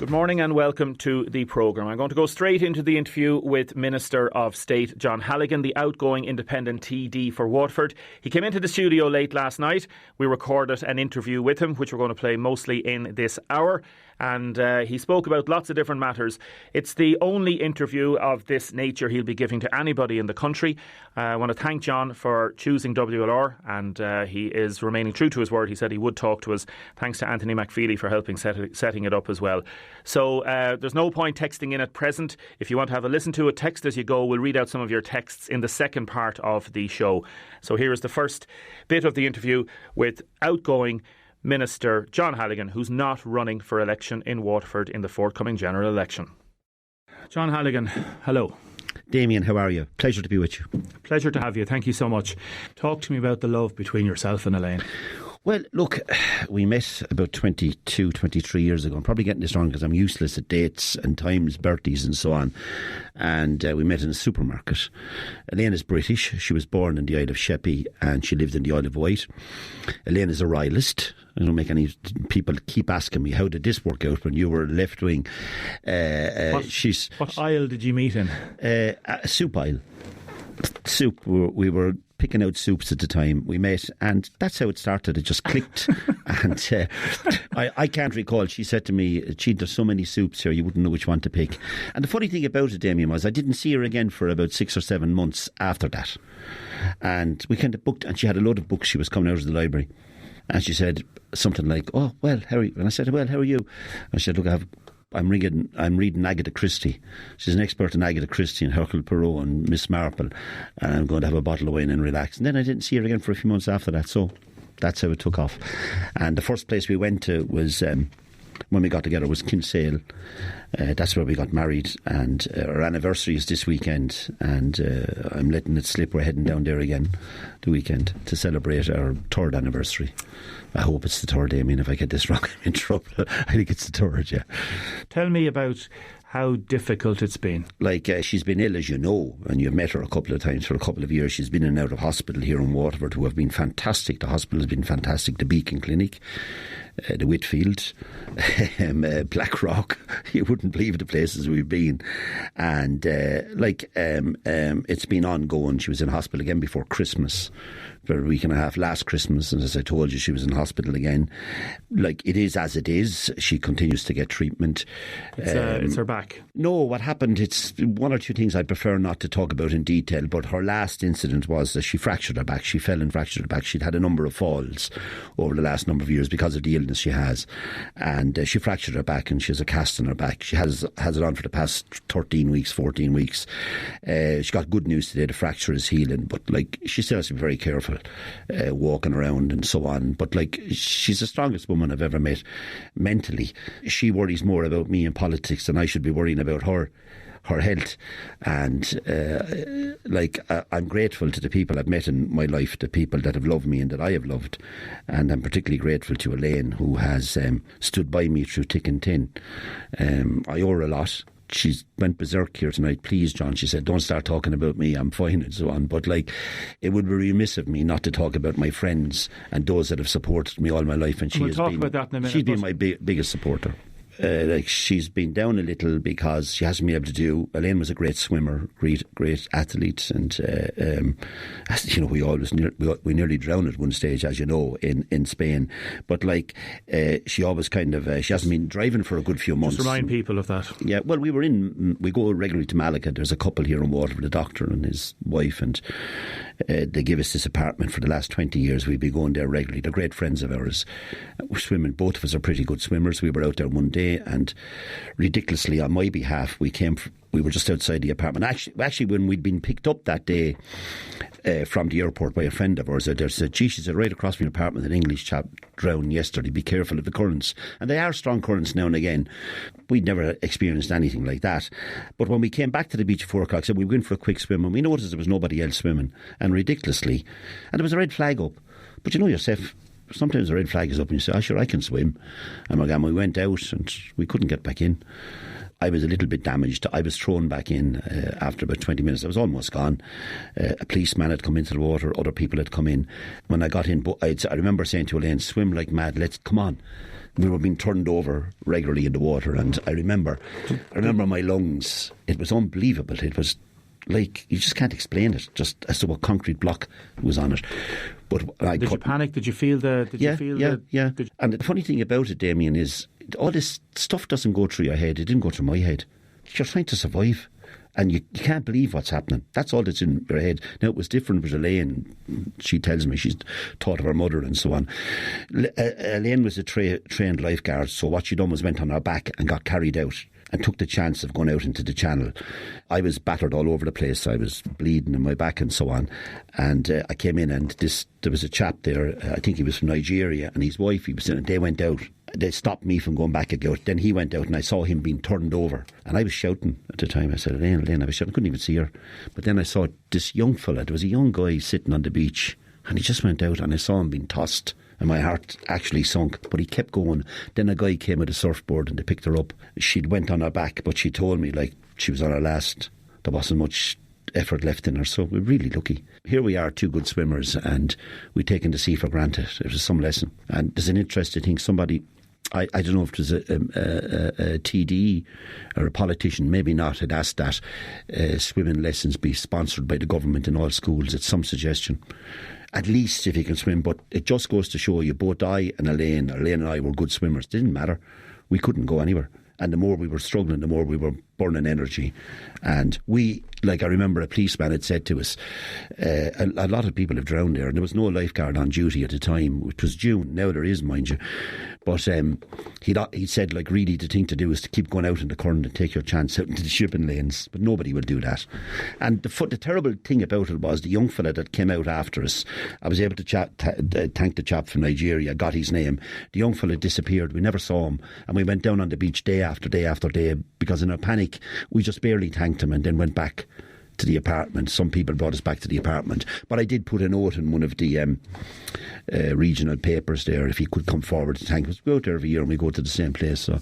Good morning and welcome to the programme. I'm going to go straight into the interview with Minister of State John Halligan, the outgoing independent TD for Waterford. He came into the studio late last night. We recorded an interview with him, which we're going to play mostly in this hour. And he spoke about lots of different matters. It's the only interview of this nature he'll be giving to anybody in the country. I want to thank John for choosing WLR, and he is remaining true to his word. He said he would talk to us. Thanks to Anthony McFeely for helping setting it up as well. So there's no point texting in at present. If you want to have a listen to it, text as you go. We'll read out some of your texts in the second part of the show. So here is the first bit of the interview with outgoing Minister John Halligan, who's not running for election in Waterford in the forthcoming general election. John Halligan, hello. Damien, how are you? Pleasure to be with you. Pleasure to have you. Thank you so much. Talk to me about the love between yourself and Elaine. Well, look, we met about 22, 23 years ago. I'm probably getting this wrong because I'm useless at dates and times, birthdays and so on. And we met in a supermarket. Elaine is British. She was born in the Isle of Sheppey and she lived in the Isle of Wight. Elaine is a royalist. I don't make any people keep asking me, how did this work out when you were left wing? What aisle did you meet in? A soup aisle. Soup. We were picking out soups at the time. We met, and that's how it started. It just clicked. And I can't recall. She said to me, "Gee, there's so many soups here, you wouldn't know which one to pick." And the funny thing about it, Damien, was I didn't see her again for about 6 or 7 months after that. And we kind of booked, and she had a load of books. She was coming out of the library. And she said something like, "Oh, well, how are you?" And I said, "Well, how are you?" And she said, "Look, I'm reading Agatha Christie. She's an expert in Agatha Christie and Hercule Poirot and Miss Marple. And I'm going to have a bottle of wine and relax." And then I didn't see her again for a few months after that. So that's how it took off. And the first place we went to was, when we got together, was Kinsale. That's where we got married. And our anniversary is this weekend. And I'm letting it slip. We're heading down there again the weekend to celebrate our third anniversary. I hope it's the third, Damien. If I get this wrong, I'm in trouble. I think it's the third, yeah. Tell me about how difficult it's been. Like, she's been ill, as you know, and you've met her a couple of times for a couple of years. She's been in and out of hospital here in Waterford, who have been fantastic. The hospital has been fantastic. The Beacon Clinic, the Whitfield, Blackrock. You wouldn't believe the places we've been. And it's been ongoing. She was in hospital again before Christmas for a week and a half last Christmas, and as I told you, she was in hospital again. Like, it is as it is. She continues to get treatment. It's her back. No, what happened, it's one or two things I'd prefer not to talk about in detail, but her last incident was that she fractured her back. She fell and fractured her back. She'd had a number of falls over the last number of years because of the illness she has, and she fractured her back, and she has a cast on her back. She has it on for the past 13 weeks, 14 weeks. She got good news today. The fracture is healing, but like, she still has to be very careful walking around and so on. But like, she's the strongest woman I've ever met mentally. She worries more about me and politics than I should be worrying about her health. And I'm grateful to the people I've met in my life, the people that have loved me and that I have loved. And I'm particularly grateful to Elaine, who has stood by me through thick and thin. I owe her a lot. She went berserk here tonight. "Please, John," she said, "don't start talking about me. I'm fine," and so on. But like, it would be remiss of me not to talk about my friends and those that have supported me all my life. And we'll talk about that in a minute. She's been my biggest supporter. She's been down a little because she hasn't been able to do. Elaine was a great swimmer, great athlete, and as you know, we nearly drowned at one stage, as you know, in Spain. But like, she always kind of she hasn't been driving for a good few months. Just remind people of that. Yeah, well, we go regularly to Malaga. There's a couple here in Waterford, a doctor and his wife, and they give us this apartment for the last 20 years. We've been going there regularly. They're great friends of ours. We're swimming. Both of us are pretty good swimmers. We were out there one day, and ridiculously on my behalf, we were just outside the apartment. Actually, when we'd been picked up that day from the airport by a friend of ours, they said, "Gee," she said, "right across from your apartment, an English chap drowned yesterday. Be careful of the currents." And they are strong currents now and again. We'd never experienced anything like that. But when we came back to the beach at 4 o'clock, said we were in for a quick swim, and we noticed there was nobody else swimming. And ridiculously, and there was a red flag up. But you know yourself, sometimes the red flag is up and you say, oh, sure, I can swim. And we went out and we couldn't get back in. I was a little bit damaged. I was thrown back in after about 20 minutes. I was almost gone. A policeman had come into the water. Other people had come in. When I got in, I remember saying to Elaine, swim like mad. Let's come on. We were being turned over regularly in the water. And I remember my lungs. It was unbelievable. It was like, you just can't explain it, just as though a concrete block was on it. But did you panic? Did you feel the... Yeah. And the funny thing about it, Damien, is all this stuff doesn't go through your head. It didn't go through my head. You're trying to survive. And you can't believe what's happening. That's all that's in your head. Now, it was different with Elaine. She tells me she's taught of her mother and so on. Elaine was a trained lifeguard, so what she done was went on her back and got carried out and took the chance of going out into the channel. I was battered all over the place. I was bleeding in my back and so on. And I came in and there was a chap there, I think he was from Nigeria, and his wife, he was in it. They went out. They stopped me from going back again. Then he went out and I saw him being turned over. And I was shouting at the time. I said, Elaine, I was shouting. I couldn't even see her. But then I saw this young fella. There was a young guy sitting on the beach and he just went out and I saw him being tossed. And my heart actually sunk, but he kept going. Then a guy came with a surfboard and they picked her up. She'd went on her back, but she told me like she was on her last. There wasn't much effort left in her, so we're really lucky. Here we are, two good swimmers, and we've taken the sea for granted. It was some lesson. And there's an interesting thing. Somebody, I don't know if it was a TD or a politician, maybe not, had asked that swimming lessons be sponsored by the government in all schools. It's some suggestion. At least if you can swim, but it just goes to show you, both I and Elaine and I were good swimmers. It didn't matter. We couldn't go anywhere. And the more we were struggling, the more we were burning energy. And I remember a policeman had said to us, a lot of people have drowned there, and there was no lifeguard on duty at the time. It was June. Now there is, mind you. But he said, like, really the thing to do is to keep going out in the current and take your chance out into the shipping lanes. But nobody will do that. And the terrible thing about it was the young fella that came out after us, I was able to thank the chap from Nigeria, got his name. The young fella disappeared. We never saw him. And we went down on the beach day after day after day because in our panic, we just barely thanked him and then went back to the apartment. Some people brought us back to the apartment. But I did put a note in one of the regional papers there if he could come forward to thank us. We go out there every year and we go to the same place. So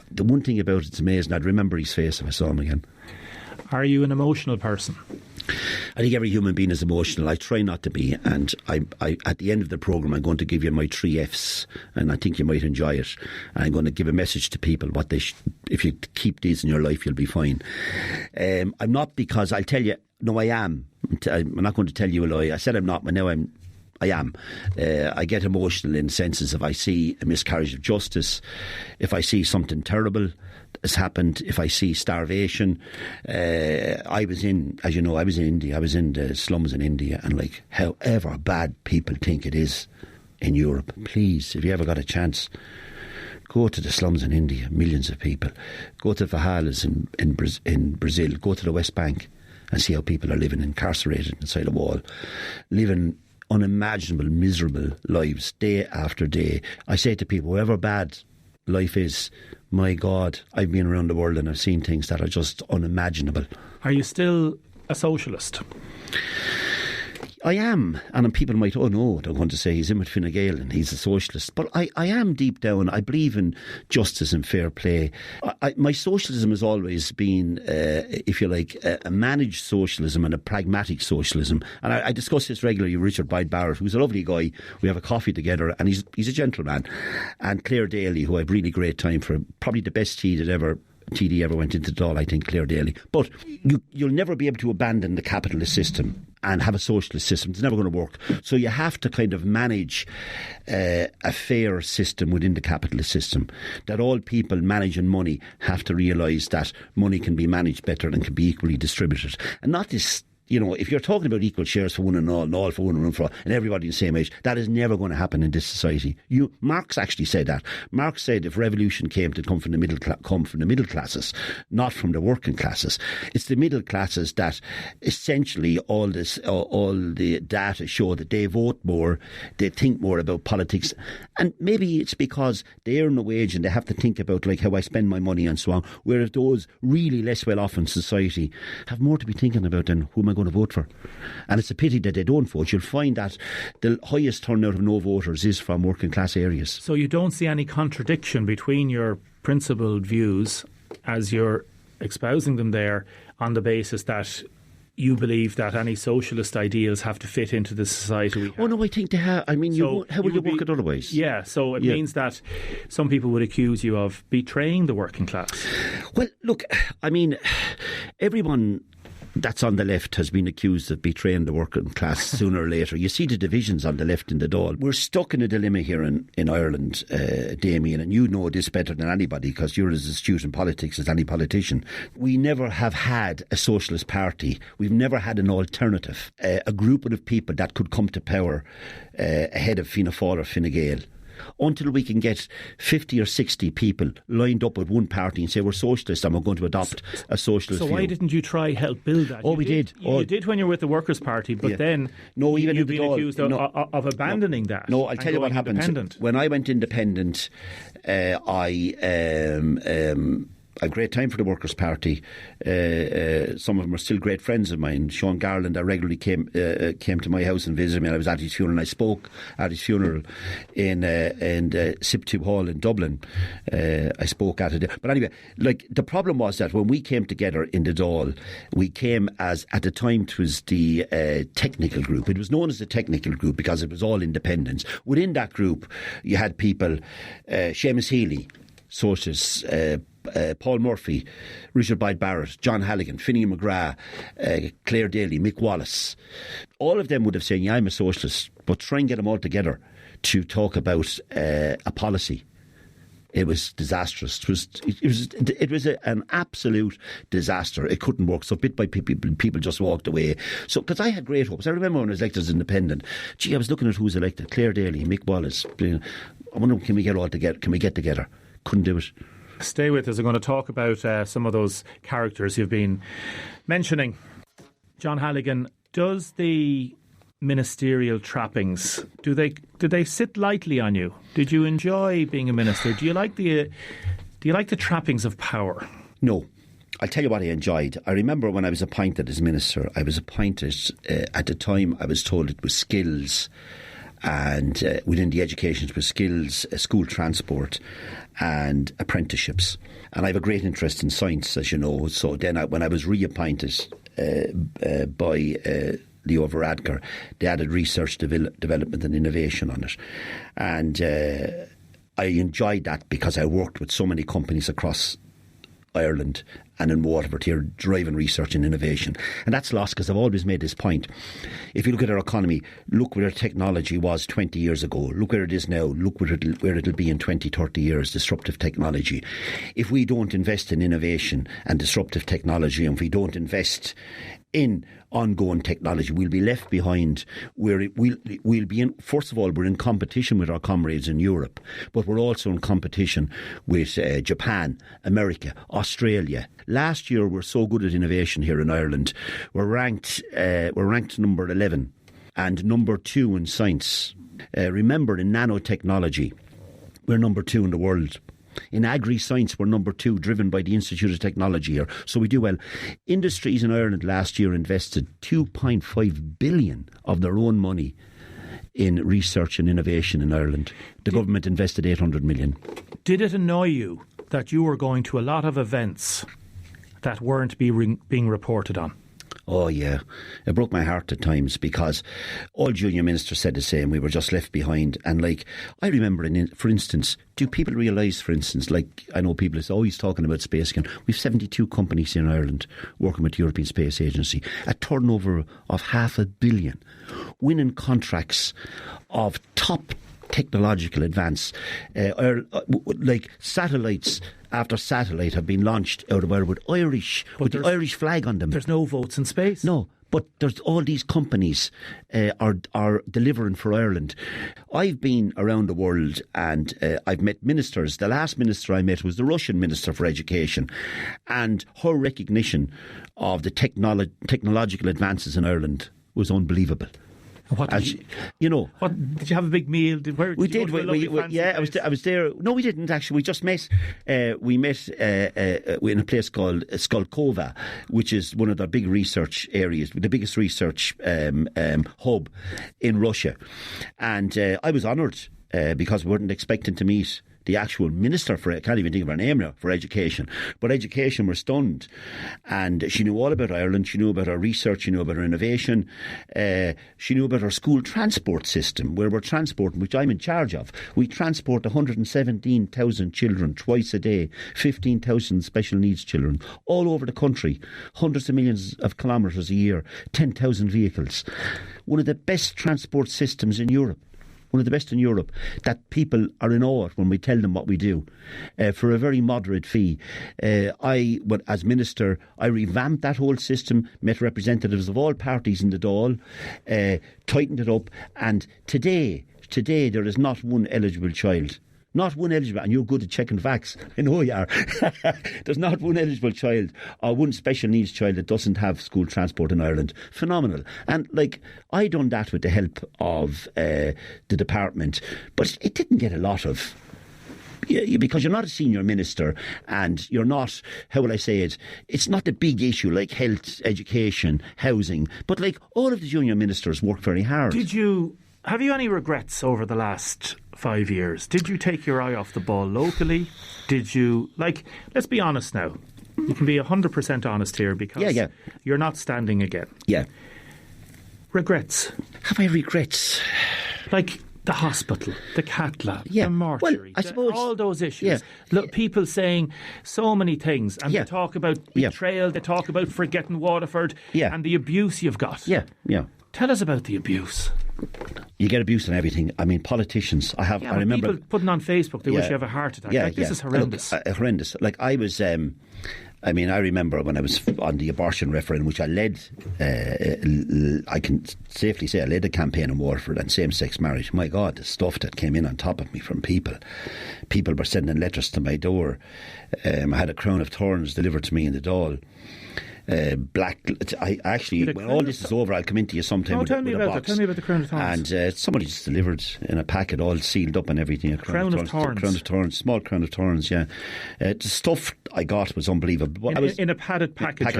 the one thing about it's amazing, I'd remember his face if I saw him again. Are you an emotional person? I think every human being is emotional. I try not to be, and I at the end of the programme I'm going to give you my 3 Fs, and I think you might enjoy it. I'm going to give a message to people what they if you keep these in your life you'll be fine. I'm not, because I'll tell you, no, I am. I'm not going to tell you a lie. I said I'm not, but now I am. I get emotional in senses if I see a miscarriage of justice, if I see something terrible has happened, if I see starvation. I was in India. I was in the slums in India, and like, however bad people think it is in Europe, please, if you ever got a chance, go to the slums in India, millions of people. Go to favelas in Brazil, go to the West Bank and see how people are living incarcerated inside a wall, living unimaginable, miserable lives day after day. I say to people, however bad life is, my God, I've been around the world and I've seen things that are just unimaginable. Are you still a socialist? I am, and people might, oh no, they're going to say he's in with Fine Gael and he's a socialist. But I am deep down, I believe in justice and fair play. My socialism has always been, if you like, a managed socialism and a pragmatic socialism. And I discuss this regularly with Richard Boyd Barrett, who's a lovely guy. We have a coffee together, and he's a gentleman. And Claire Daly, who I have really great time for, probably the best TD ever went into the Dáil, I think, Claire Daly. But you'll never be able to abandon the capitalist system and have a socialist system. It's never going to work. So you have to kind of manage a fair system within the capitalist system, that all people managing money have to realise that money can be managed better and can be equally distributed. And not this, you know, if you're talking about equal shares for one and all for one and one for all, and everybody the same age, that is never going to happen in this society. Marx actually said that. Marx said if revolution came to come from the middle classes, not from the working classes. It's the middle classes that essentially all the data show that they vote more, they think more about politics, and maybe it's because they earn a wage and they have to think about like how I spend my money and so on. Whereas those really less well off in society have more to be thinking about than who am I going going to vote for. And it's a pity that they don't vote. You'll find that the highest turnout of no voters is from working class areas. So you don't see any contradiction between your principled views as you're espousing them there on the basis that you believe that any socialist ideals have to fit into the society we have? Oh, no, I think they have. I mean, how would you work it otherwise? Yeah, so it means that some people would accuse you of betraying the working class. Well, look, I mean, everyone that's on the left has been accused of betraying the working class sooner or later. You see the divisions on the left in the Dáil. We're stuck in a dilemma here in Ireland, Damien, and you know this better than anybody because you're as astute in politics as any politician. We never have had a socialist party. We've never had an alternative, a group of people that could come to power ahead of Fianna Fáil or Fine Gael. Until we can get 50 or 60 people lined up with one party and say we're socialists and we're going to adopt a socialist view. So why didn't you try help build that? We did. You did when you were with the Workers' Party, but then you've been accused of abandoning that. No, I'll tell you what happened. When I went independent, I had a great time for the Workers' Party. Some of them are still great friends of mine. Sean Garland, I regularly came to my house and visited me. And I was at his funeral, and I spoke at his funeral in Siptube Hall in Dublin. I spoke at it. But anyway, like the problem was that when we came together in the Dáil, we came as, at the time, it was the technical group. It was known as the technical group because it was all independents. Within that group, you had people, Seamus Healy, socialists, Paul Murphy, Richard Boyd Barrett, John Halligan, Finian McGrath, Claire Daly, Mick Wallace. All of them would have said, yeah, I'm a socialist, but try and get them all together to talk about a policy. It was disastrous. It was an absolute disaster. It couldn't work. So bit by bit, people just walked away. So because I had great hopes. I remember when I was elected as independent. I was looking at who was elected: Claire Daly, Mick Wallace. I wonder, can we get all together? Can we get together? Couldn't do it. Stay with us. We're going to talk about some of those characters you've been mentioning. John Halligan, does the ministerial trappings, do they sit lightly on you? Did you enjoy being a minister? Do you like the trappings of power? No. I'll tell you what I enjoyed. I remember when I was appointed as minister, I was appointed, at the time I was told it was skills, and within the education it was skills, school transport and apprenticeships. And I have a great interest in science, as you know. So then when I was reappointed by Leo Varadkar, they added research, development and innovation on it. And I enjoyed that because I worked with so many companies across Ireland and in Waterford here, driving research and innovation. And that's lost because I've always made this point. If you look at our economy, look where our technology was 20 years ago, look where it is now, look where it'll be in 20, 30 years, disruptive technology. If we don't invest in innovation and disruptive technology, and if we don't invest in ongoing technology, we'll be left behind. We'll be in, first of all, we're in competition with our comrades in Europe, but we're also in competition with Japan, America, Australia. Last year, we're so good at innovation here in Ireland. We're ranked number 11 and number 2 in science. Remember, in nanotechnology, we're number 2 in the world. In agri-science, we're number 2, driven by the Institute of Technology here. So we do well. Industries in Ireland last year invested 2.5 billion of their own money in research and innovation in Ireland. The government invested 800 million. Did it annoy you that you were going to a lot of events that weren't being reported on? Oh, yeah. It broke my heart at times because all junior ministers said the same. We were just left behind. And I remember, for instance, do people realise, for instance, I know people are always talking about space again. We've 72 companies here in Ireland working with the European Space Agency, a turnover of $500 million, winning contracts of top technological advance. Satellites after satellite have been launched out of Ireland with the Irish flag on them. There's no votes in space. No, but there's all these companies are delivering for Ireland. I've been around the world and I've met ministers. The last minister I met was the Russian Minister for Education, and her recognition of the technological advances in Ireland was unbelievable. What did did you have a big meal? We did. I was there. No, we didn't actually. We just met. We met in a place called Skolkova, which is one of the big research areas, the biggest research hub in Russia. And I was honoured because we weren't expecting to meet the actual minister for, I can't even think of her name now, for education. But education were stunned. And she knew all about Ireland. She knew about our research. She knew about our innovation. She knew about our school transport system, where we're transporting, which I'm in charge of. We transport 117,000 children twice a day, 15,000 special needs children, all over the country, hundreds of millions of kilometres a year, 10,000 vehicles. One of the best transport systems in Europe. One of the best in Europe, that people are in awe when we tell them what we do for a very moderate fee. As Minister, I revamped that whole system, met representatives of all parties in the Dáil, tightened it up, and today there is not one eligible child. Not one eligible, and you're good at checking facts. I know you are. There's not one eligible child or one special needs child that doesn't have school transport in Ireland. Phenomenal. And I done that with the help of the department, but it didn't get a lot of. Because you're not a senior minister and you're not, how will I say it, it's not a big issue like health, education, housing, but all of the junior ministers work very hard. Have you any regrets over the last 5 years? Did you take your eye off the ball locally? Did you, let's be honest now. You can be 100% honest here because you're not standing again. Yeah. Regrets. Have I regrets? The hospital, the cat lab, the mortuary, I suppose, all those issues. Yeah. Look, people saying so many things, and they talk about betrayal, they talk about forgetting Waterford, and the abuse you've got. Yeah. Tell us about the abuse. You get abuse and everything. I mean, politicians. I remember people putting on Facebook they wish you have a heart attack. This is horrendous. Look, horrendous. I was. I remember when I was on the abortion referendum, which I led. I can safely say I led a campaign in Waterford on same-sex marriage. My God, the stuff that came in on top of me from people. People were sending letters to my door. I had a crown of thorns delivered to me in the Dáil. When all this is over, I'll come into you sometime with a box. Tell me about the crown of thorns. And somebody just delivered in a packet, all sealed up and everything. Crown of thorns, small crown of thorns. Yeah, the stuff I got was unbelievable. In a padded package.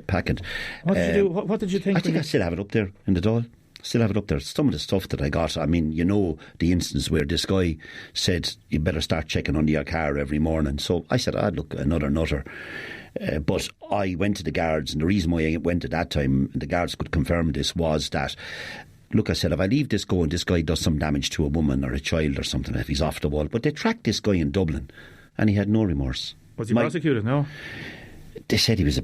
Packet. What did you do? What did you think? I think I still have it up there in the Dáil. Still have it up there. Some of the stuff that I got, the instance where this guy said you better start checking under your car every morning. So I said, look, another nutter. But I went to the guards, and the reason why I went at that time, the guards could confirm this, was that, look, I said, if I leave this going, this guy does some damage to a woman or a child or something if he's off the wall. But they tracked this guy in Dublin, and he had no remorse. Was he prosecuted? No. They said he was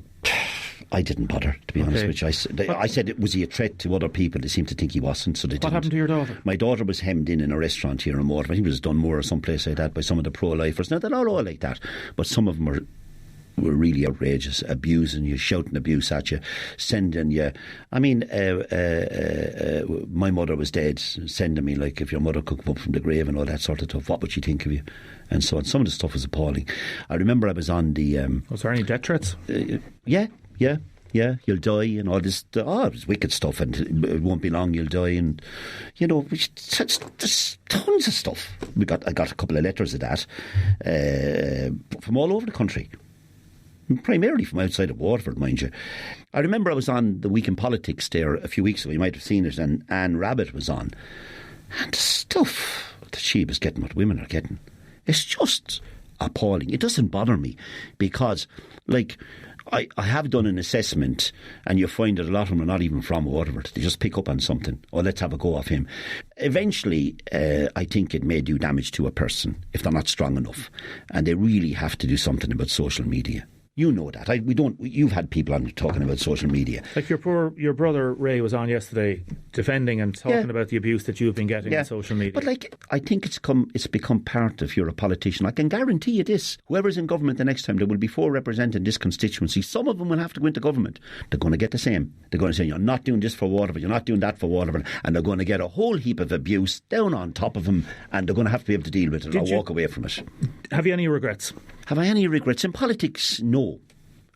I didn't bother, to be honest with you. I said, was he a threat to other people? They seemed to think he wasn't, so they didn't. What happened to your daughter? My daughter was hemmed in a restaurant here in Waterford. I think it was Dunmore or someplace like that by some of the pro-lifers. Now, they're not all like that, but some of them were really outrageous, abusing you, shouting abuse at you, sending you. My mother was dead, sending me, if your mother could come up from the grave and all that sort of stuff, what would she think of you? And so on. Some of the stuff was appalling. I remember I was on the... was there any death threats? Yeah, you'll die and all this. It was wicked stuff, and it won't be long, you'll die, and there's tons of stuff. I got a couple of letters of that from all over the country, primarily from outside of Waterford, mind you. I remember I was on the Week in Politics there a few weeks ago. You might have seen it, and Anne Rabbitt was on, and the stuff that she was getting, what women are getting, it's just appalling. It doesn't bother me because, I have done an assessment, and you find that a lot of them are not even from Waterford. They just pick up on something. Let's have a go off him. Eventually, I think it may do damage to a person if they're not strong enough. And they really have to do something about social media. You know that. You've had people on talking about social media. Like your brother Ray was on yesterday defending and talking about the abuse that you've been getting on social media. But I think it's become part of, you're a politician. I can guarantee you this. Whoever's in government the next time, there will be 4 representing this constituency. Some of them will have to go into government. They're going to get the same. They're going to say, you're not doing this for Waterford, you're not doing that for Waterford, and they're going to get a whole heap of abuse down on top of them, and they're going to have to be able to deal with it or walk away from it. Have you any regrets? Have I any regrets? In politics, no.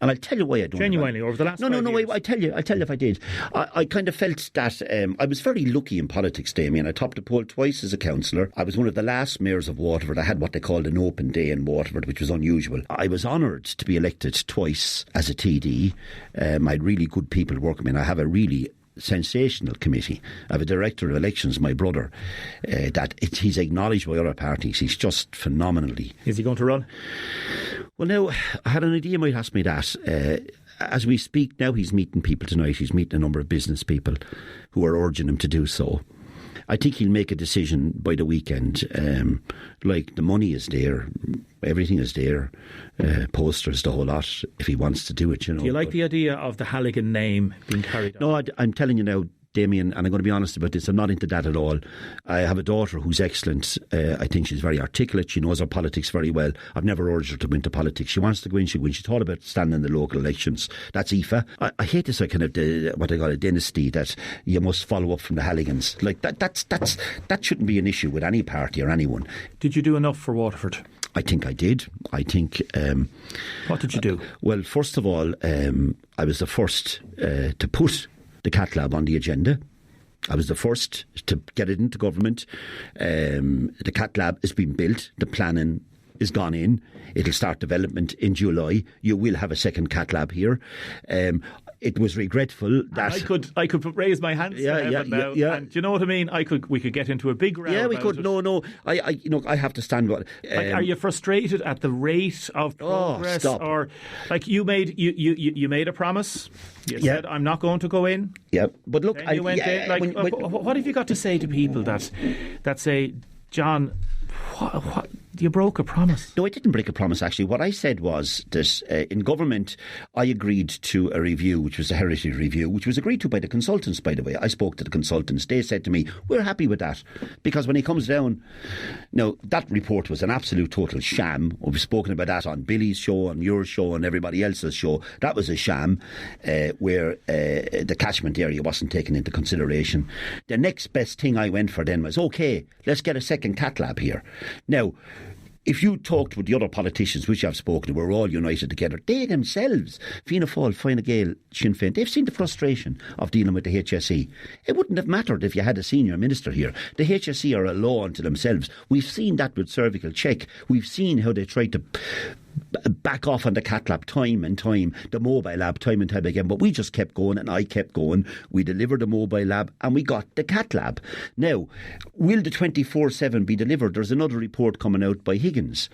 And I'll tell you why I don't. Genuinely, over the last 5 years. I tell you if I did. I kind of felt that I was very lucky in politics, Damien. I topped the poll twice as a councillor. I was one of the last mayors of Waterford. I had what they called an open day in Waterford, which was unusual. I was honoured to be elected twice as a TD. I had really good people working with me, and I have a really sensational committee. I have a director of elections, my brother, he's acknowledged by other parties. He's just phenomenally. Is he going to run? Well, now, I had an idea you might ask me that. As we speak now, he's meeting people tonight. He's meeting a number of business people who are urging him to do so. I think he'll make a decision by the weekend. Like, the money is there, everything is there, posters, the whole lot, if he wants to do it, you know. Do you like the idea of the Halligan name being carried on? No, I'm telling you now, Damien, and I'm going to be honest about this, I'm not into that at all. I have a daughter who's excellent. I think she's very articulate. She knows her politics very well. I've never urged her to go into politics. She wants to go in, when she thought about standing in the local elections. That's Aoife. I hate this kind of what I call a dynasty that you must follow up from the Halligans. Like that shouldn't be an issue with any party or anyone. Did you do enough for Waterford? I think I did. I think... what did you do? Well, first of all, I was the first to put the Cat Lab on the agenda. I was the first to get it into government. The Cat Lab has been built. The planning is gone in. It'll start development in July. You will have a second Cat Lab here. It was regretful that I could raise my hands to heaven now. Yeah. And do you know what I mean? We could get into a big row. Yeah, we could. It. No. I have to stand by. Are you frustrated at the rate of progress? Stop. Or like you made a promise. You said I'm not going to go in. Yeah, but look, you went in. Like, what have you got to say to people that say, John, what you broke a promise? No, I didn't break a promise, actually. What I said was that in government, I agreed to a review, which was a heritage review, which was agreed to by the consultants, by the way. I spoke to the consultants. They said to me, we're happy with that. Because when he comes down, no, that report was an absolute total sham. We've spoken about that on Billy's show, on your show, and everybody else's show. That was a sham where the catchment area wasn't taken into consideration. The next best thing I went for then was, OK, let's get a second Cat Lab here. Now, if you talked with the other politicians, which I've spoken to, we're all united together, they themselves, Fianna Fáil, Fine Gael, Sinn Féin, they've seen the frustration of dealing with the HSE. It wouldn't have mattered if you had a senior minister here. The HSE are a law unto themselves. We've seen that with cervical check. We've seen how they tried to back off on the Cat Lab time and time, the mobile lab time and time again, but we just kept going and I kept going. We delivered the mobile lab and we got the Cat Lab. Now, will the 24/7 be delivered? There's another report coming out by Higgins.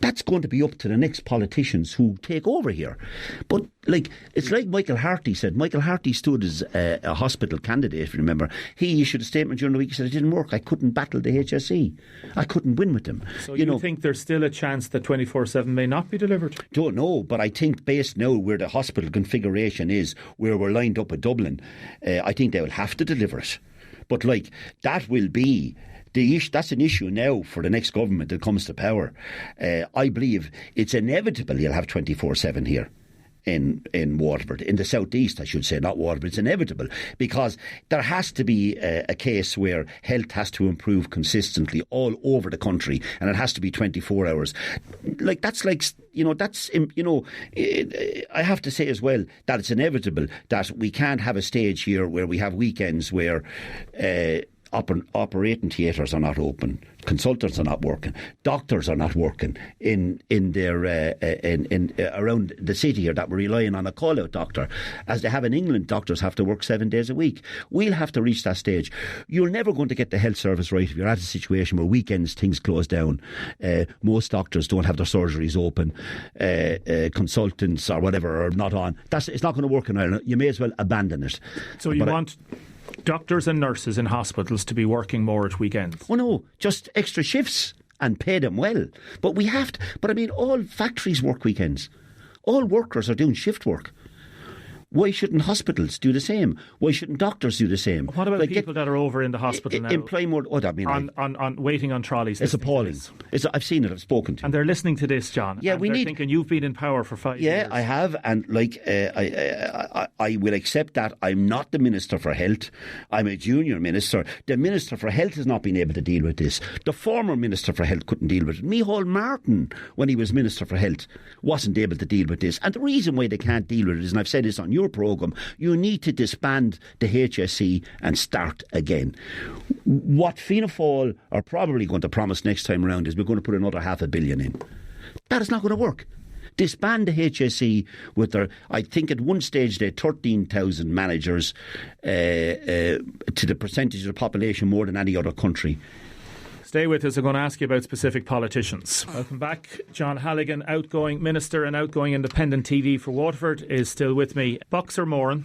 That's going to be up to the next politicians who take over here. But it's like Michael Harty said. Michael Harty stood as a hospital candidate, if you remember. He issued a statement during the week. He said, it didn't work. I couldn't battle the HSE. I couldn't win with them. So you think there's still a chance that 24/7 may not be delivered? Don't know, but I think based now where the hospital configuration is, where we're lined up with Dublin, I think they will have to deliver it. But that will be... that's an issue now for the next government that comes to power. I believe it's inevitable you'll have 24/7 here in Waterford, in the southeast, I should say, not Waterford. It's inevitable because there has to be a case where health has to improve consistently all over the country, and it has to be 24 hours. I have to say as well that it's inevitable that we can't have a stage here where we have weekends where operating theatres are not open, consultants are not working, doctors are not working in around the city here, that we're relying on a call-out doctor. As they have in England, doctors have to work 7 days a week. We'll have to reach that stage. You're never going to get the health service right if you're at a situation where weekends things close down. Most doctors don't have their surgeries open. Consultants or whatever are not on. It's not going to work in Ireland. You may as well abandon it. So you want doctors and nurses in hospitals to be working more at weekends? Oh no, just extra shifts and pay them well. But we have to. But I mean, all factories work weekends. All workers are doing shift work. Why shouldn't hospitals do the same? Why shouldn't doctors do the same? What about people that are over in the hospital now? Employ more. On waiting on trolleys. It's appalling. I've seen it. I've spoken to them. And they're listening to this, John. Yeah, they're thinking you've been in power for 5 years. Yeah, I have. And I will accept that. I'm not the Minister for Health. I'm a junior minister. The Minister for Health has not been able to deal with this. The former Minister for Health couldn't deal with it. Micheál Martin, when he was Minister for Health, wasn't able to deal with this. And the reason why they can't deal with it is, and I've said this on your programme, you need to disband the HSE and start again. What Fianna Fáil are probably going to promise next time around is we're going to put another £500 million in. That is not going to work. Disband the HSE with their, I think at one stage they had 13,000 managers to the percentage of the population more than any other country. Stay with us. I'm going to ask you about specific politicians. Welcome back. John Halligan, outgoing Minister and outgoing Independent TD for Waterford, is still with me. Boxer Moran.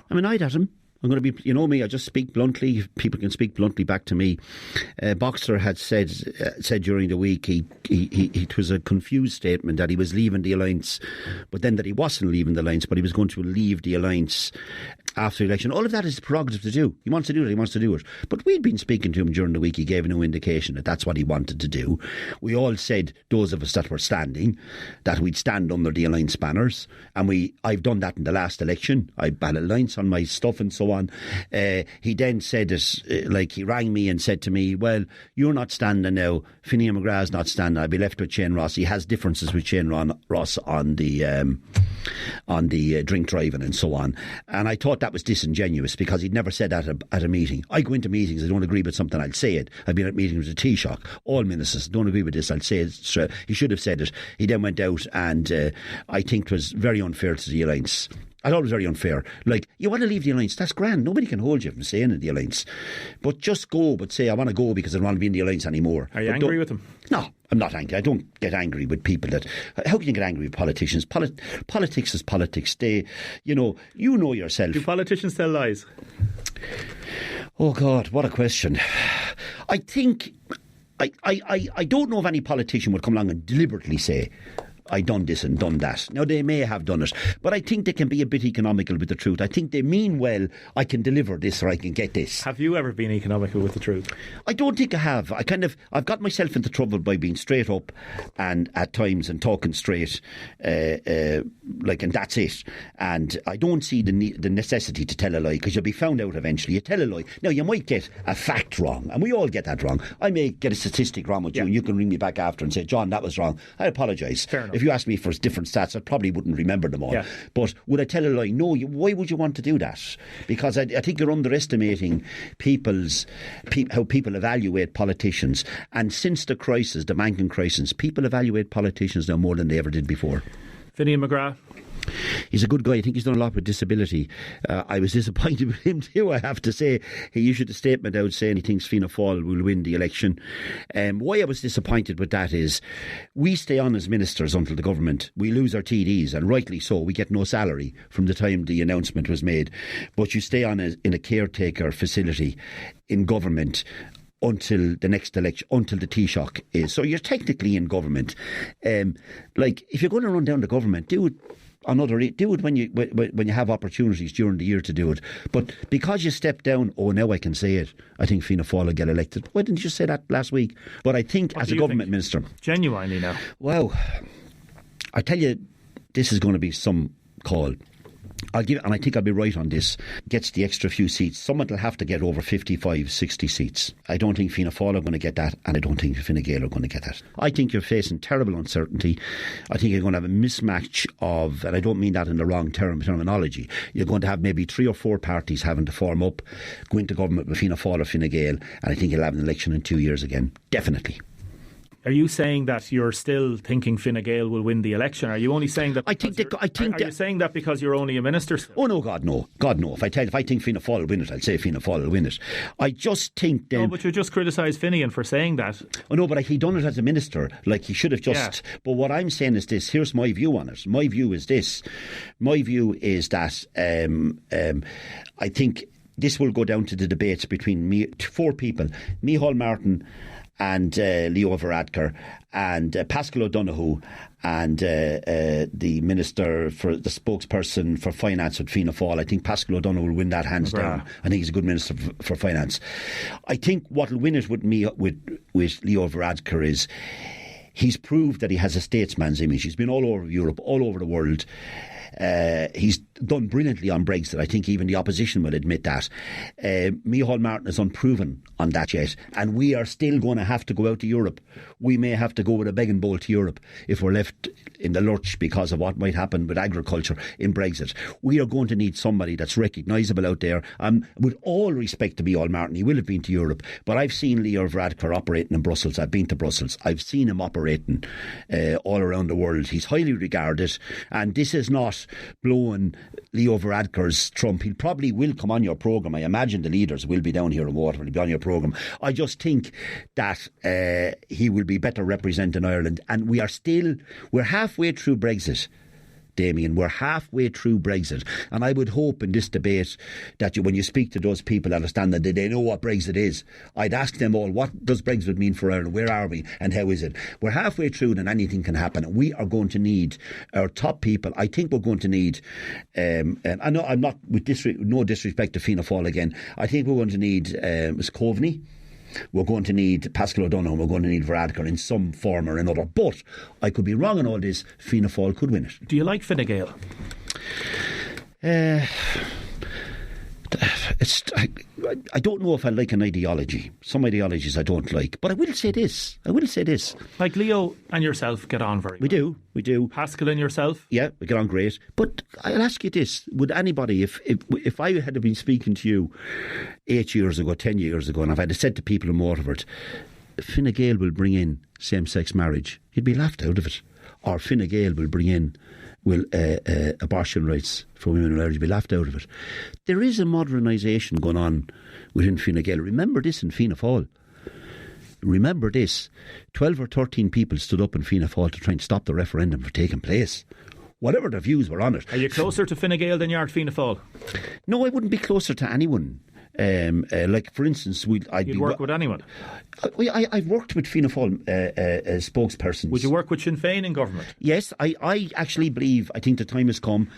I'm annoyed at him. I'm going to be, you know me, I just speak bluntly. People can speak bluntly back to me. Boxer had said during the week it was a confused statement that he was leaving the alliance, but then that he wasn't leaving the alliance, but he was going to leave the alliance after the election. All of that is prerogative to do. He wants to do it, he wants to do it. But we'd been speaking to him during the week. He gave no indication that that's what he wanted to do. We all said, those of us that were standing, that we'd stand under the alliance banners. And I've done that in the last election. I had alliance on my stuff and so on. He then said it, he rang me and said to me, well, you're not standing now. Finian McGrath's not standing. I'll be left with Shane Ross. He has differences with Shane Ross on the drink driving and so on. And I thought that was disingenuous because he'd never said that at a meeting. I go into meetings, I don't agree with something, I'll say it. I've been at meetings with the Taoiseach. All ministers don't agree with this, I'll say it straight. He should have said it. He then went out and I think it was very unfair to the alliance. I thought it was very unfair. You want to leave the alliance, that's grand. Nobody can hold you from staying in the alliance. But just go, but say, I want to go because I don't want to be in the alliance anymore. Are you angry with him? No, I'm not angry. I don't get angry with people that... How can you get angry with politicians? Politics is politics. You know yourself. Do politicians tell lies? Oh, God, what a question. I think... I don't know if any politician would come along and deliberately say, I done this and done that. Now, they may have done it, but I think they can be a bit economical with the truth. I think they mean well, I can deliver this or I can get this. Have you ever been economical with the truth? I don't think I have. I've got myself into trouble by being straight up and at times and talking straight, and that's it. And I don't see the necessity to tell a lie because you'll be found out eventually. You tell a lie. Now, you might get a fact wrong, and we all get that wrong. I may get a statistic wrong with you, and you can ring me back after and say, John, that was wrong. I apologise. Fair enough. If you asked me for different stats, I probably wouldn't remember them all. Yeah. But would I tell a lie? No. Why would you want to do that? Because I think you're underestimating how people evaluate politicians. And since the crisis, the banking crisis, people evaluate politicians now more than they ever did before. Finian McGrath. He's a good guy. I think he's done a lot with disability. I was disappointed with him too, I have to say. He issued a statement out saying he thinks Fianna Fáil will win the election. Why I was disappointed with that is we stay on as ministers until the government. We lose our TDs, and rightly so. We get no salary from the time the announcement was made. But you stay on in a caretaker facility in government until the next election, until the Taoiseach is. So you're technically in government. If you're going to run down the government, do it when you have opportunities during the year to do it. But because you step down, now I can say it, I think Fianna Fáil will get elected. Why didn't you say that last week? But I think as a government minister... Genuinely now? Well, I tell you, this is going to be some call. I think I'll be right on this, gets the extra few seats. Someone will have to get over 55, 60 seats. I don't think Fianna Fáil are going to get that, and I don't think Fine Gael are going to get that. I think you're facing terrible uncertainty. I think you're going to have a mismatch of, and I don't mean that in the wrong terminology, you're going to have maybe 3 or 4 parties having to form up, go into government with Fianna Fáil or Fine Gael, and I think you'll have an election in 2 years again. Definitely. Are you saying that you're still thinking Fine Gael will win the election? Are you only saying that? Are you saying that because you're only a minister still? Oh no, God no. If I think Fianna Fáil will win it, I'll say Fianna Fáil will win it. I just think then. No, but you just criticised Finian for saying that. Oh no, but he done it as a minister. He should have just. Yeah. But what I'm saying is this. Here's my view on it. My view is this. My view is that I think this will go down to the debates between 4 people: Micheál Martin and Leo Varadkar and Pascal O'Donoghue and the Minister for the spokesperson for Finance with Fianna Fáil. I think Pascal O'Donoghue will win that hands down. I think he's a good Minister for Finance. I think what will win it with Leo Varadkar is he's proved that he has a statesman's image. He's been all over Europe, all over the world. He's done brilliantly on Brexit. I think even the opposition will admit that. Micheál Martin is unproven on that yet, and we are still going to have to go out to Europe. We may have to go with a begging bowl to Europe if we're left in the lurch because of what might happen with agriculture in Brexit. We are going to need somebody that's recognisable out there. With all respect to Micheál Martin, he will have been to Europe, but I've seen Leo Varadkar operating in Brussels. I've been to Brussels. I've seen him operating all around the world. He's highly regarded, and this is not blowing Leo Varadkar's trump. He probably will come on your programme. I imagine the leaders will be down here in Waterford. He'll be on your programme. I just think that he will be better representing Ireland, and we're halfway through Brexit. Damien, we're halfway through Brexit, and I would hope in this debate that when you speak to those people, understand that they know what Brexit is. I'd ask them all, what does Brexit mean for Ireland? Where are we and how is it? We're halfway through and anything can happen, and we are going to need our top people. I think we're going to need, and I know I'm not with no disrespect to Fianna Fáil again, I think we're going to need Ms. Coveney. We're going to need Pascal O'Donoghue, and we're going to need Varadkar in some form or another. But I could be wrong on all this. Fianna Fáil could win it. Do you like Fine Gael? I don't know if I like an ideology. Some ideologies I don't like. But I will say this. Like Leo and yourself get on very well. We do. Pascal and yourself? Yeah, we get on great. But I'll ask you this. Would anybody, if I had been speaking to you 8 years ago, 10 years ago, and if I had said to people in Waterford, Fine Gael will bring in same-sex marriage, you'd be laughed out of it. Or Fine Gael will bring in abortion rights for women and Irish, be laughed out of it. There is a modernisation going on within Fine Gael. Remember this in Fianna Fáil. Remember this. 12 or 13 people stood up in Fianna Fáil to try and stop the referendum from taking place. Whatever their views were on it. Are you closer to Fine Gael than you are to Fianna Fáil? No, I wouldn't be closer to anyone. Like, for instance, You'd work with anyone? I've worked with Fianna Fáil spokespersons. Would you work with Sinn Féin in government? Yes, I actually believe, I think the time has come.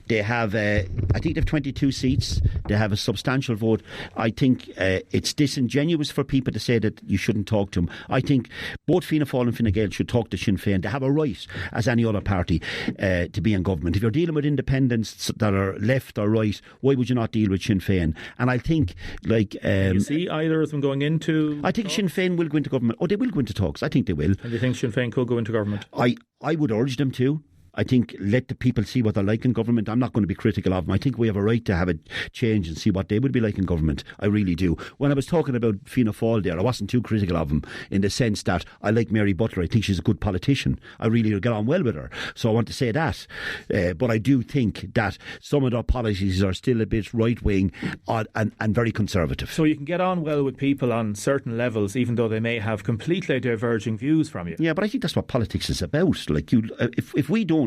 They have, I think they have 22 seats. They have a substantial vote. I think it's disingenuous for people to say that you shouldn't talk to them. I think both Fianna Fáil and Fine Gael should talk to Sinn Féin. They have a right, as any other party, to be in government. If you're dealing with independents that are left or right, why would you not deal with Sinn Féin? And I think, like... you see either of them going into... I think Sinn Féin will go into government. Oh, they will go into talks. I think they will. And do you think Sinn Féin could go into government? I would urge them to. I think let the people see what they're like in government. I'm not going to be critical of them. I think we have a right to have a change and see what they would be like in government. I really do. When I was talking about Fianna Fáil there, I wasn't too critical of them in the sense that I like Mary Butler. I think she's a good politician. I really get on well with her. So I want to say that. But I do think that some of their policies are still a bit right-wing and very conservative. So you can get on well with people on certain levels, even though they may have completely diverging views from you. Yeah, but I think that's what politics is about. Like, if we don't,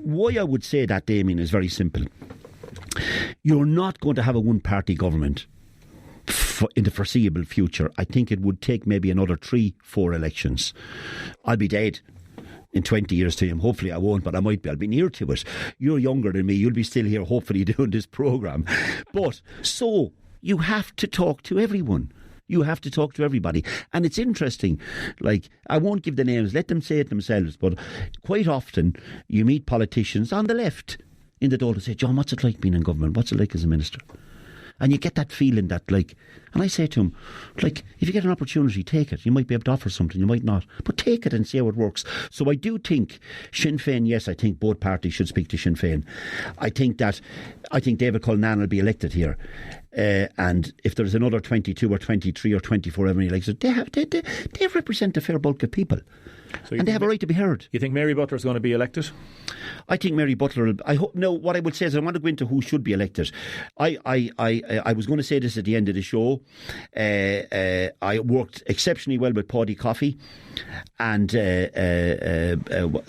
why I would say that, Damien, is very simple. You're not going to have a one-party government in the foreseeable future. I think it would take maybe another 3-4 elections. I'll be dead in 20 years' time. Hopefully I won't, but I might be. I'll be near to it. You're younger than me. You'll be still here, hopefully, doing this programme. But so you have to talk to everyone. You have to talk to everybody. And it's interesting, like, I won't give the names, let them say it themselves, but quite often you meet politicians on the left in the door to say, John, what's it like being in government? What's it like as a minister? And you get that feeling that, like, and I say to him, like, if you get an opportunity, take it. You might be able to offer something, you might not. But take it and see how it works. So I do think Sinn Féin, yes, I think both parties should speak to Sinn Féin. I think David Cullinane will be elected here. And if there's another 22 or 23 or 24 ever elected, they represent a fair bulk of people. So and they have a right to be heard. You think Mary Butler is going to be elected? I think Mary Butler will. I hope. No, what I would say is I want to go into who should be elected. I was going to say this at the end of the show. I worked exceptionally well with Paddy Coffey and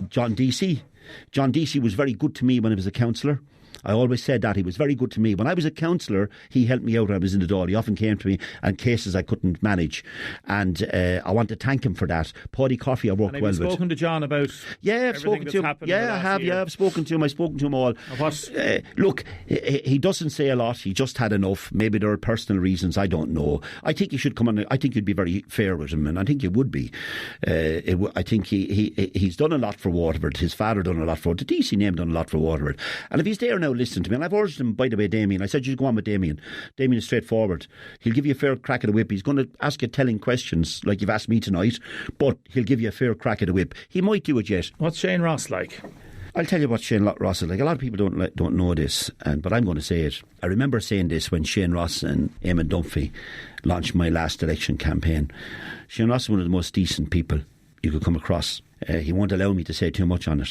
John Deasy. John Deasy was very good to me when I was a councillor. I always said that. He was very good to me. When I was a councillor, he helped me out when I was in the Dáil. He often came to me and cases I couldn't manage. And I want to thank him for that. Paddy Coffey I worked well with. Have you spoken to John about I've spoken to him. Yeah, I have. Yeah, I've spoken to him. I've spoken to him all. Look, he doesn't say a lot. He just had enough. Maybe there are personal reasons. I don't know. I think he should come on. I think you'd be very fair with him, and I think you would be. I think he's done a lot for Waterford. His father done a lot for the DC name done a lot for Waterford. And if he's there now, listen to me. And I've urged him, by the way, Damien. I said you should go on with Damien. Damien is straightforward. He'll give you a fair crack at the whip. He's going to ask you telling questions like you've asked me tonight, but he'll give you a fair crack at the whip. He might do it yet. What's Shane Ross like? I'll tell you what Shane Ross is like. A lot of people don't know this, but I'm going to say it. I remember saying this when Shane Ross and Eamon Dunphy launched my last election campaign. Shane Ross is one of the most decent people you could come across. He won't allow me to say too much on it.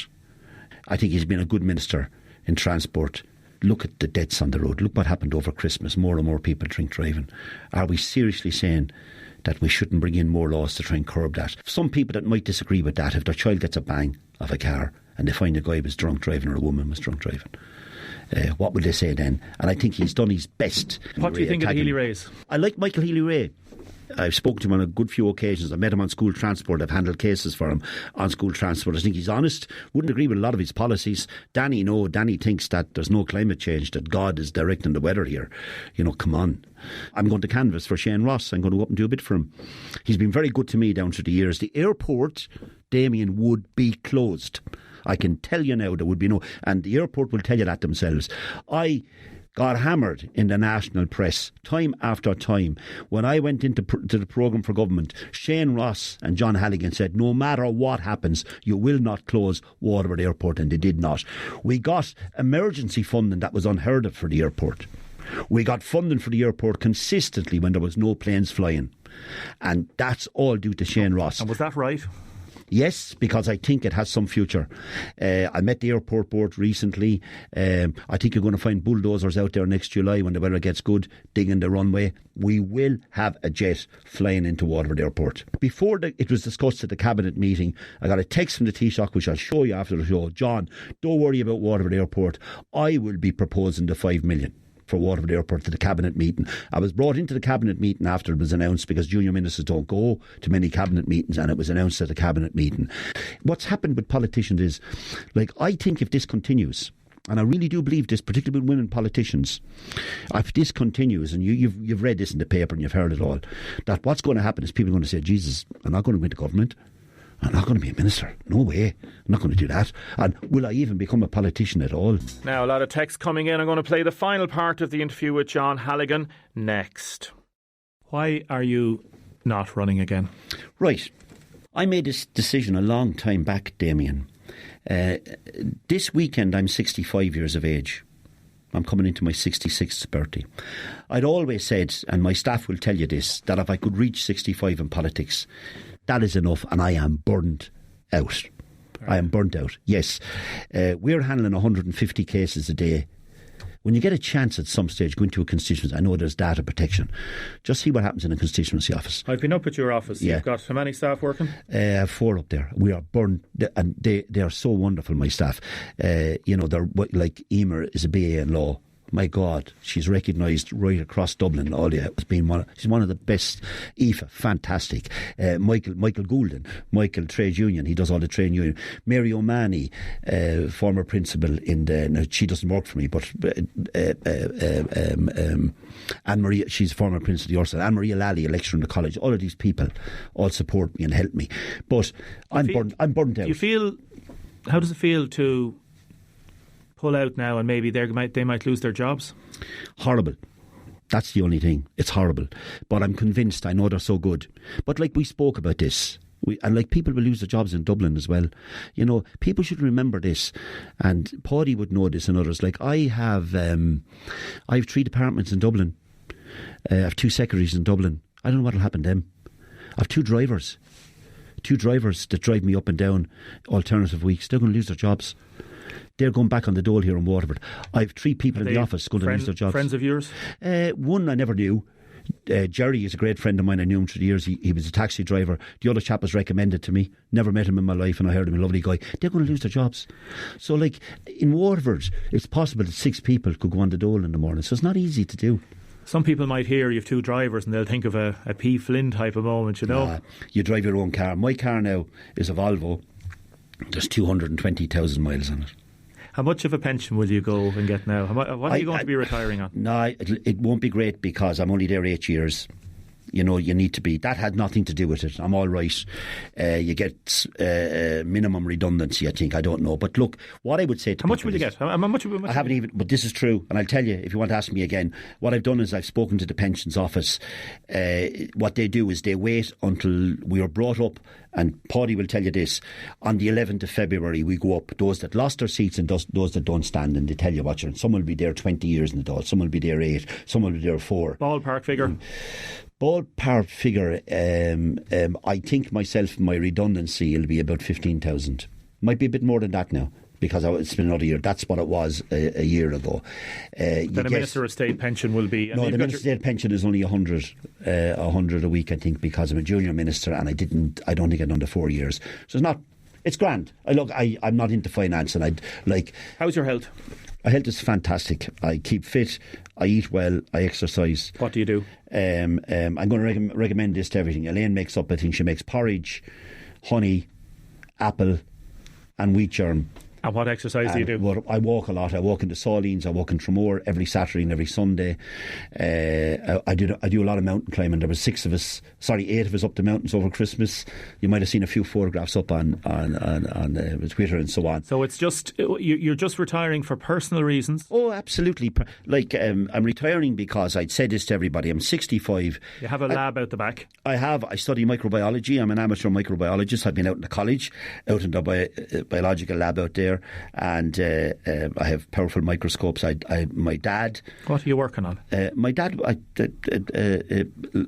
I think he's been a good minister in transport. Look at the deaths on the road. Look what happened over Christmas. More and more people drink driving. Are we seriously saying that we shouldn't bring in more laws to try and curb that? Some people that might disagree with that, if their child gets a bang of a car and they find a guy was drunk driving or a woman was drunk driving, what will they say then? And I think he's done his best. What do you think of the Healy-Raes? I like Michael Healy-Ray. I've spoken to him on a good few occasions. I met him on school transport. I've handled cases for him on school transport. I think he's honest. Wouldn't agree with a lot of his policies. Danny thinks that there's no climate change, that God is directing the weather here. Come on. I'm going to canvass for Shane Ross. I'm going to go up and do a bit for him. He's been very good to me down through the years. The airport, Damien, would be closed. I can tell you now there would be no... And the airport will tell you that themselves. I got hammered in the national press time after time. When I went into the programme for government, Shane Ross and John Halligan said, no matter what happens, you will not close Waterford Airport, and they did not. We got emergency funding that was unheard of for the airport. We got funding for the airport consistently when there was no planes flying. And that's all due to Shane Ross. And was that right? Yes, because I think it has some future. I met the airport board recently. I think you're going to find bulldozers out there next July when the weather gets good, digging the runway. We will have a jet flying into Waterford Airport. Before it was discussed at the cabinet meeting, I got a text from the Taoiseach, which I'll show you after the show. John, don't worry about Waterford Airport. I will be proposing the 5 million for Waterford Airport to the cabinet meeting. I was brought into the cabinet meeting after it was announced, because junior ministers don't go to many cabinet meetings, and it was announced at the cabinet meeting. What's happened with politicians is, I think if this continues, and I really do believe this, particularly with women politicians, if this continues, and you've read this in the paper and you've heard it all, that what's going to happen is people are going to say, Jesus, I'm not going to go into government. I'm not going to be a minister. No way. I'm not going to do that. And will I even become a politician at all? Now, a lot of text coming in. I'm going to play the final part of the interview with John Halligan next. Why are you not running again? Right. I made this decision a long time back, Damien. This weekend I'm 65 years of age. I'm coming into my 66th birthday. I'd always said, and my staff will tell you this, that if I could reach 65 in politics, that is enough, and I am burnt out. Right. I am burnt out, yes. We're handling 150 cases a day. When you get a chance at some stage, go into a constituency, I know there's data protection. Just see what happens in a constituency office. I've been up at your office. Yeah. You've got how many staff working? 4 up there. We are burnt, and they are so wonderful, my staff. They're like Emer is a BA in law. My God, she's recognised right across Dublin. She's one of the best. Aoife, fantastic. Michael Goulden, Michael Trade Union. He does all the trade union. Mary O'Mahony, former principal in the. She doesn't work for me, but Anne Marie. She's former principal of the Ursa. Anne Marie Lally, a lecturer in the college. All of these people all support me and help me. But I'm burnt out. You feel? How does it feel to pull out now, and maybe they might lose their jobs? Horrible. That's the only thing. It's horrible. But I'm convinced. I know they're so good. But we spoke about this. People will lose their jobs in Dublin as well. People should remember this. And Paddy would know this, and others. I have 3 departments in Dublin. I have 2 secretaries in Dublin. I don't know what will happen to them. I have 2 drivers. 2 drivers that drive me up and down alternative weeks. They're going to lose their jobs. They're going back on the dole here in Waterford. I have 3 people in the office going to lose their jobs. Friends of yours? One I never knew. Jerry is a great friend of mine. I knew him through the years. He was a taxi driver. The other chap was recommended to me. Never met him in my life, and I heard him, a lovely guy. They're going to lose their jobs. So, like, in Waterford, it's possible that 6 people could go on the dole in the morning. So it's not easy to do. Some people might hear you have 2 drivers and they'll think of a P. Flynn type of moment, you know. You drive your own car. My car now is a Volvo. There's 220,000 miles on it. How much of a pension will you go and get now? What are you going to be retiring on? No, it won't be great because I'm only there 8 years. You know, you need to be. That had nothing to do with it. I'm all right. You get minimum redundancy, I think. I don't know. But look, what I would say to How much will you get? How much I haven't even, but this is true. And I'll tell you, if you want to ask me again, what I've done is I've spoken to the pensions office. What they do is they wait until we are brought up. And Paddy will tell you this, on the 11th of February we go up, those that lost their seats and those that don't stand, and they tell you what you're, some will be there 20 years in the Dáil, some will be there 8, some will be there 4. Ballpark figure? Ballpark figure, I think myself, my redundancy will be about 15,000. Might be a bit more than that now, because it's been another year. That's what it was a year ago. Then a Minister of State pension will be... No, the Minister of State pension is only 100 a week, I think, because I'm a junior minister and I don't think I'd done the 4 years. So it's not... It's grand. I'm not into finance, and How's your health? My health is fantastic. I keep fit, I eat well, I exercise. What do you do? I'm going to recommend this to everything. Elaine makes up, I think she makes porridge, honey, apple and wheat germ. And what exercise do you do? I walk a lot. I walk in the Salines, I walk in Tramore every Saturday and every Sunday. I do a lot of mountain climbing. There was 8 of us up the mountains over Christmas. You might have seen a few photographs up on Twitter and so on. So it's just, you're just retiring for personal reasons? Oh, absolutely. I'm retiring because I'd said this to everybody. I'm 65. You have a lab out the back? I have. I study microbiology. I'm an amateur microbiologist. I've been out in the college, out in the biological lab out there. And I have powerful microscopes. My dad... What are you working on? My dad...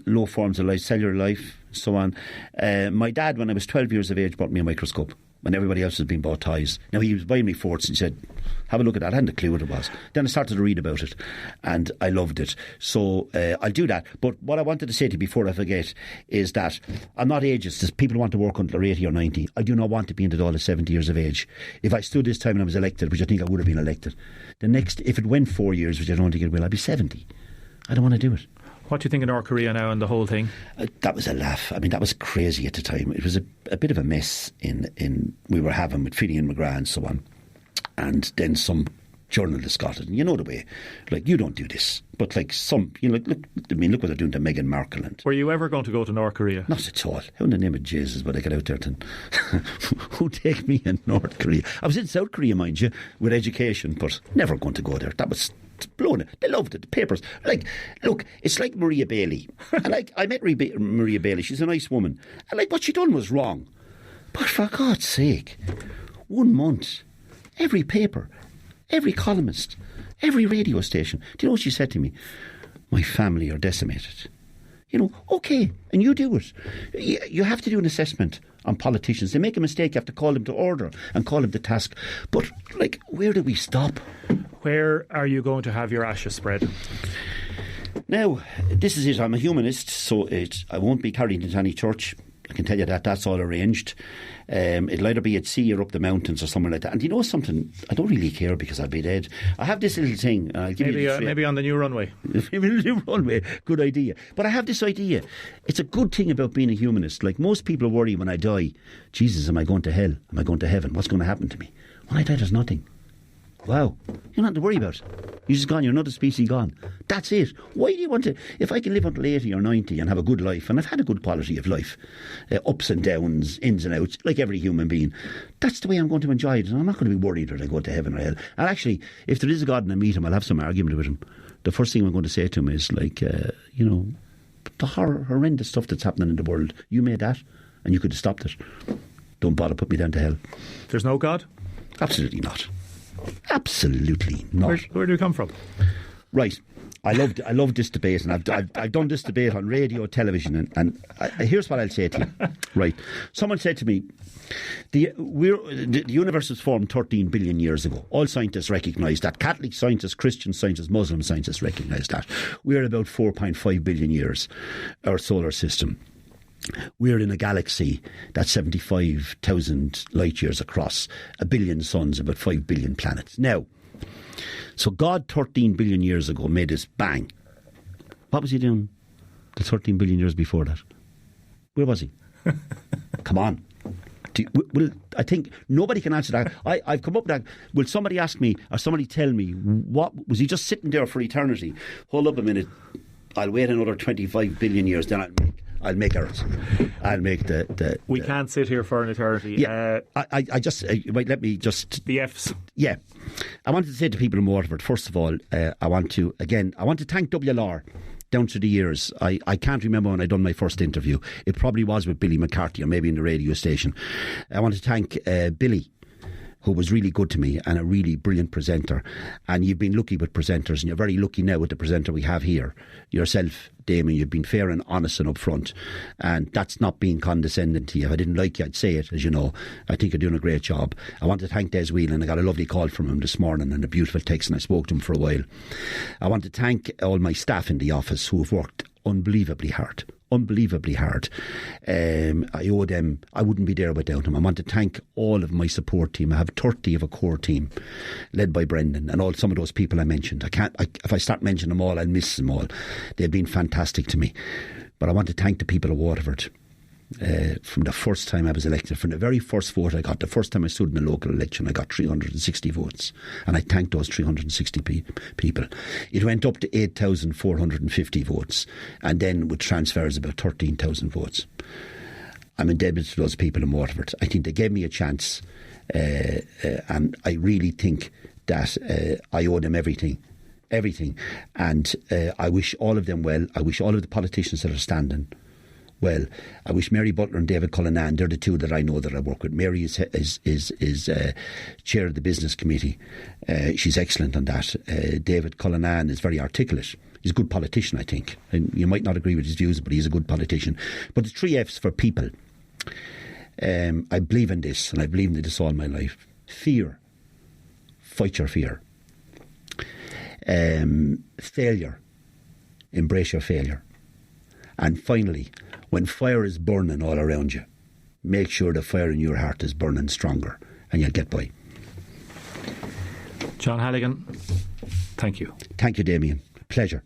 low forms of life, cellular life, so on. My dad, when I was 12 years of age, bought me a microscope when everybody else was being bought toys. Now, he was buying me forts and he said, have a look at that. I hadn't a clue what it was. Then I started to read about it and I loved it. So I'll do that. But what I wanted to say to you before I forget is that I'm not ageist. People want to work until they're 80 or 90. I do not want to be in the Dáil at 70 years of age. If I stood this time and I was elected, which I think I would have been elected, if it went 4 years, which I don't think it will, I'd be 70. I don't want to do it. What do you think of North Korea now and the whole thing? That was a laugh. I mean, that was crazy at the time. It was a bit of a mess we were having with Finian McGrath and so on. And then some journalists got it. And you know the way, like, you don't do this. But like some, you know, look what they're doing to Meghan Markle. And were you ever going to go to North Korea? Not at all. How in the name of Jesus would I get out there then? Who take me in North Korea? I was in South Korea, mind you, with education, but never going to go there. That was... blown it. They loved it. The papers. Look, it's like Maria Bailey. And I met Maria Bailey. She's a nice woman. And what she done was wrong. But for God's sake, 1 month, every paper, every columnist, every radio station. Do you know what she said to me? My family are decimated. You know, okay, and you do it. You have to do an assessment on politicians. They make a mistake, you have to call them to order and call them to task. But, where do we stop? Where are you going to have your ashes spread? Now, this is it. I'm a humanist, so I won't be carried into any church. I can tell you that. That's all arranged. It'll either be at sea or up the mountains or somewhere like that. And you know something? I don't really care because I'll be dead. I have this little thing. Maybe on the new runway. Maybe on the new runway. Good idea. But I have this idea. It's a good thing about being a humanist. Like, most people worry when I die, Jesus, am I going to hell? Am I going to heaven? What's going to happen to me? When I die, there's nothing. Wow. You're not to worry about. You're just gone. You're another species gone. That's it. Why do you want to... If I can live until 80 or 90 and have a good life, and I've had a good quality of life, ups and downs, ins and outs, like every human being, that's the way I'm going to enjoy it. And I'm not going to be worried that I go to heaven or hell. And actually, if there is a God and I meet him, I'll have some argument with him. The first thing I'm going to say to him is, the horrendous stuff that's happening in the world, you made that, and you could have stopped it. Don't bother put me down to hell. There's no God? Absolutely not. Absolutely not. Where do you come from? Right. I love this debate, and I've done this debate on radio, television, and here's what I'll say to you. Right. Someone said to me, the universe was formed 13 billion years ago. All scientists recognise that. Catholic scientists, Christian scientists, Muslim scientists recognise that. We're about 4.5 billion years, our solar system. We're in a galaxy that's 75,000 light years across, 1 billion suns, about 5 billion planets. Now, so God 13 billion years ago made this bang. What was he doing the 13 billion years before that? Where was he? Come on. I think nobody can answer that. I've come up with that. Will somebody ask me, or somebody tell me, what was he just sitting there for eternity? Hold up a minute. I'll wait another 25 billion years, then I'll make Earth. I'll make the we can't sit here for an eternity. Yeah, I just let me just the F's. Yeah, I wanted to say to people in Waterford. First of all, I want to thank WLR. Down through the years, I can't remember when I done my first interview. It probably was with Billy McCarthy, or maybe in the radio station. I want to thank Billy, who was really good to me and a really brilliant presenter. And you've been lucky with presenters, and you're very lucky now with the presenter we have here. Yourself, Damien, you've been fair and honest and upfront. And that's not being condescending to you. If I didn't like you, I'd say it, as you know. I think you're doing a great job. I want to thank Des Whelan. I got a lovely call from him this morning and a beautiful text, and I spoke to him for a while. I want to thank all my staff in the office who have worked unbelievably hard. I owe them. I wouldn't be there without them. I want to thank all of my support team. I have 30 of a core team led by Brendan and some of those people I mentioned. If I start mentioning them all, I'll miss them all. They've been fantastic to me. But I want to thank the people of Waterford. From the first time I was elected, from the very first vote I got, the first time I stood in a local election, I got 360 votes, and I thank those 360 people. It went up to 8,450 votes, and then with transfers about 13,000 votes. I'm indebted to those people in Waterford. I think they gave me a chance, and I really think that I owe them everything, and I wish all of them well. I wish all of the politicians that are standing well. I wish Mary Butler and David Cullinan, they're the two that I know that I work with. Mary is chair of the business committee. She's excellent on that. David Cullinan is very articulate. He's a good politician, I think. And you might not agree with his views, but he's a good politician. But the 3 F's for people. I believe in this, and I believe in this all my life. Fear. Fight your fear. Failure. Embrace your failure. And finally, when fire is burning all around you, make sure the fire in your heart is burning stronger, and you'll get by. John Halligan, thank you. Thank you, Damien. Pleasure.